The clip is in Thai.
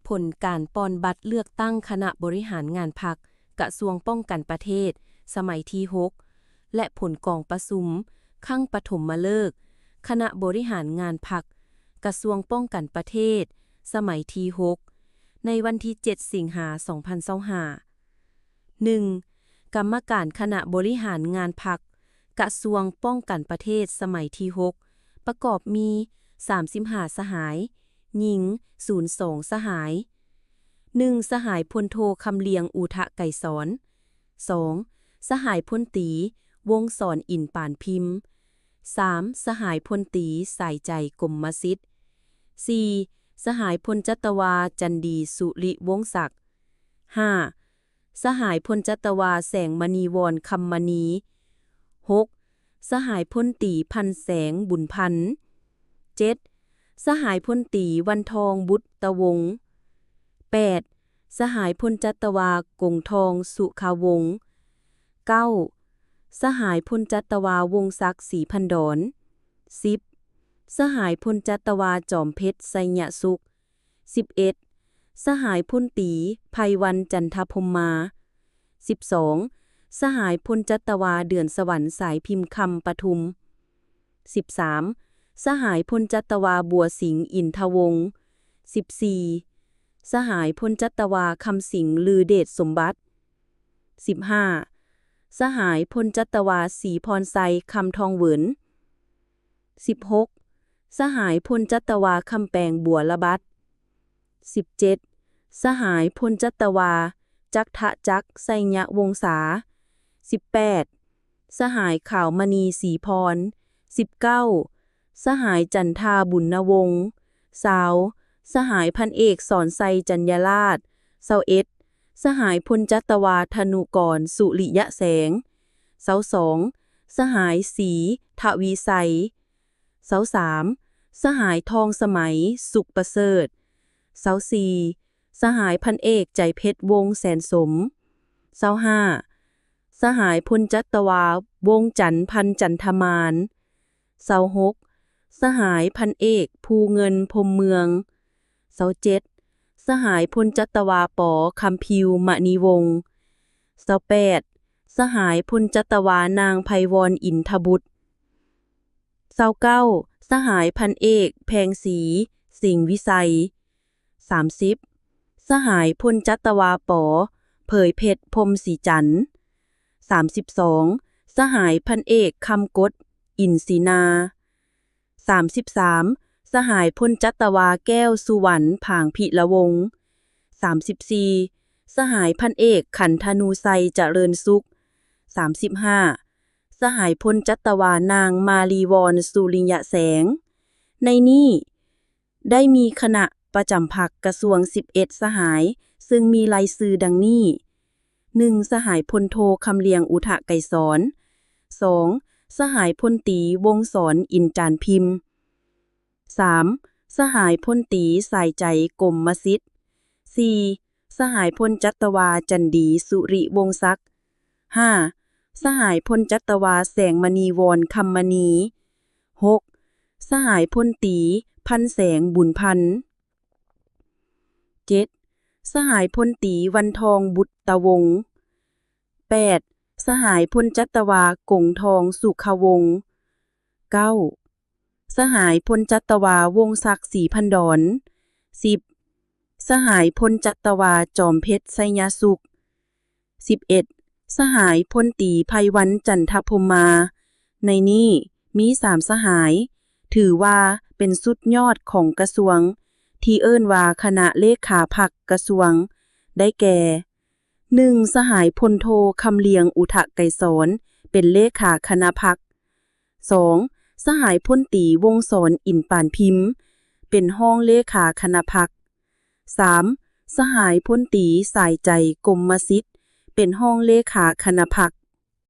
ผลการปอนบัตรเลือกตั้งคณะบริหารงานพรรคกระทรวงป้องกันประเทศสมัยที่ 6 และผลกองประชุมครั้งปฐมฤกษ์คณะบริหารงานพรรคกระทรวงป้องกันประเทศสมัยที่ 6 ในวันที่ 7 สิงหาคม 2025 1. กรรมการคณะบริหารงานพรรคกระทรวงป้องกันประเทศสมัยที่ 6 ประกอบมี35สหายหญิง02สหาย 1. สหายพลโทคำเลียงอูทะไก่สอน 2. สหายพลตรีวงศรอินปานพิมพ์ 3. สหายพลตรีสายใจกรมสิทธิ์ 4. สหายพลจัตวาจันดีสุริวงศ์ศักดิ์ 5. สหายพลจัตวาแสงมณีวรคำมณี 6. สหายพลตรีพันแสงบุญพันธ์ 7. สหายพลตรีวันทองบุตรวงศ์ 8. สหายพลจัตวากงทองสุขาวงศ์ 9. สหายพลจัตวาวงศักดิ์ศรีพันดร 10. สหายพลจัตวาจอมเพชรไสยสุข 11. สหายพลตรีไพวันจันทพรหมา 12. สหายพลจัตวาเดือนสวรรค์สายพิมพ์คำปทุม 13. สหายพลจัตวาบัวสิงห์อินทวงศ์ 14. สหายพลจัตวาคำสิงห์ลือเดชสมบัติ 15. สหายพลจัตวาศรีพรไซคำทองเหวิน 16. สหายพลจัตวาคำแปงบัวละบัด 17. สหายพลจัตวาจักทะจักไสยวงศา 18. สหายข่าวมณีศรีพร 19. สหายจันทาบุญนวงศ์ 20. สหายพันเอกสอนไซจัญญราช 21. สหายพลจัตวาธนุกรสุริยะแสง 22. สหายศรีทวีไส 23. สหายทองสมัยสุขประเสริฐ 24. สหายพันเอกใจเพชรวงแสนสม 25. สหายพลจัตวาวงจันทร์พันจันทมาน 26. สหายพันเอกภูเงินพรมเมือง 27. สหายพลจัตวาปอคำพิวมณีวงศ์ 28. สหายพลจัตวานางไพวรอินทบุตร 29. สหายพันเอกแพงศรีสิงห์วิสัย 30. สหายพลจัตวาปอเผยเพชรพรหมศรีจันทร์ 32. สหายพันเอกคำกฎอินทรีนา 33. สหายพลจัตวาแก้วสุวรรณผางพิละวงศ์ 34. สหายพันเอกขันธนูไซเจริญสุข 35. สหายพลจัตวานางมาลีวรสุริยะแสง ในนี้ได้มีคณะประจำพรรคกระทรวง11สหายซึ่งมีรายชื่อดังนี้ 1. สหายพลโทคำเลียงอุทะไก่สอน 2. สหายพลตรีวงศรอินจานพิมพ์ 3. สหายพลตรีสายใจกรมสิทธิ์ 4. สหายพลจัตวาจันดีสุริวงศ์ศักดิ์ 5. สหายพลจัตวาแสงมณีวรคำมณี 6. สหายพลตรีพันแสงบุญพันธ์ 7. สหายพลตรีวันทองบุตรวงศ์ 8. สหายพลจัตวากงทองสุขวงศ์ 9. สหายพลจัตวาวงศักดิ์ศรีพันดร 10. สหายพลจัตวาจอมเพชรไสยสุข 11. สหายพลตรีไพวันจันทพรหมา ในนี้มี3สหายถือว่าเป็นสุดยอดของกระทรวงที่เอิ้นว่าคณะเลขาพรรคกระทรวงได้แก่ 1. สหายพลโทคำเลียงอุทะไกรสอนเป็นเลขาคณะพรรค 2. สหายพลตรีวงศรอินปานพิมพ์เป็นห้องเลขาคณะพรรค 3. สหายพลตรีสายใจกรมสิทธิ์เป็นห้องเลขาคณะพรรค